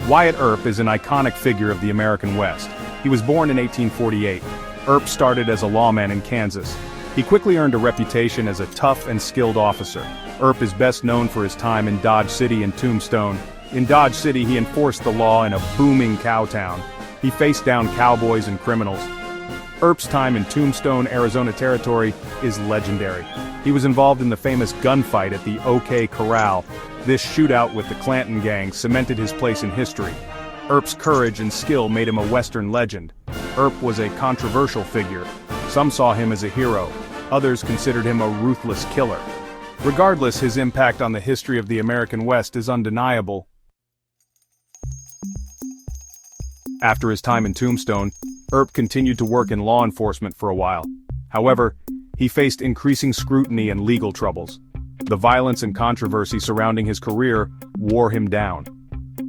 Wyatt Earp is an iconic figure of the American West. He was born in 1848. Earp started as a lawman in Kansas. He quickly earned a reputation as a tough and skilled officer. Earp is best known for his time in Dodge City and Tombstone. In Dodge City, he enforced the law in a booming cow town. He faced down cowboys and criminals. Earp's time in Tombstone, Arizona Territory is legendary. He was involved in the famous gunfight at the OK Corral. This shootout with the Clanton gang cemented his place in history. Earp's courage and skill made him a Western legend. Earp was a controversial figure. Some saw him as a hero. Others considered him a ruthless killer. Regardless, his impact on the history of the American West is undeniable. After his time in Tombstone, Earp continued to work in law enforcement for a while. However, he faced increasing scrutiny and legal troubles. The violence and controversy surrounding his career wore him down.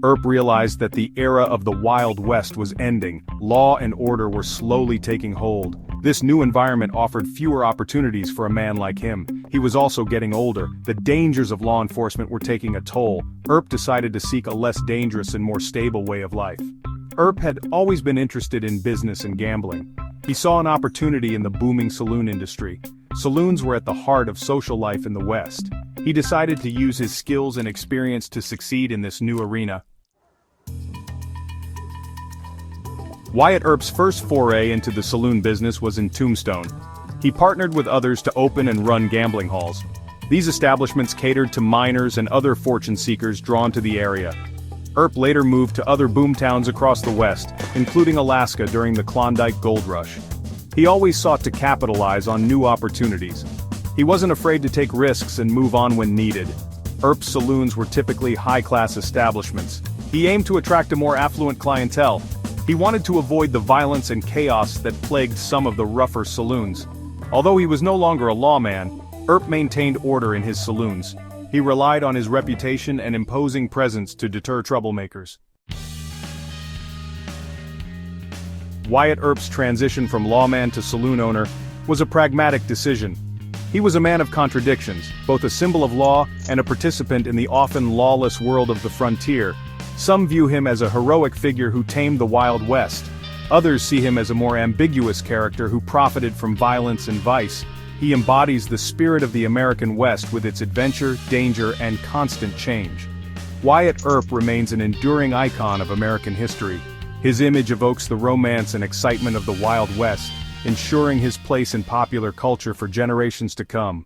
Earp realized that the era of the Wild West was ending. Law and order were slowly taking hold. This new environment offered fewer opportunities for a man like him. He was also getting older. The dangers of law enforcement were taking a toll. Earp decided to seek a less dangerous and more stable way of life. Earp had always been interested in business and gambling. He saw an opportunity in the booming saloon industry. Saloons were at the heart of social life in the West. He decided to use his skills and experience to succeed in this new arena. Wyatt Earp's first foray into the saloon business was in Tombstone. He partnered with others to open and run gambling halls. These establishments catered to miners and other fortune seekers drawn to the area. Earp later moved to other boomtowns across the West, including Alaska during the Klondike Gold Rush. He always sought to capitalize on new opportunities. He wasn't afraid to take risks and move on when needed. Earp's saloons were typically high-class establishments. He aimed to attract a more affluent clientele. He wanted to avoid the violence and chaos that plagued some of the rougher saloons. Although he was no longer a lawman, Earp maintained order in his saloons. He relied on his reputation and imposing presence to deter troublemakers. Wyatt Earp's transition from lawman to saloon owner was a pragmatic decision. He was a man of contradictions, both a symbol of law and a participant in the often lawless world of the frontier. Some view him as a heroic figure who tamed the Wild West. Others see him as a more ambiguous character who profited from violence and vice. He embodies the spirit of the American West with its adventure, danger, and constant change. Wyatt Earp remains an enduring icon of American history. His image evokes the romance and excitement of the Wild West, ensuring his place in popular culture for generations to come.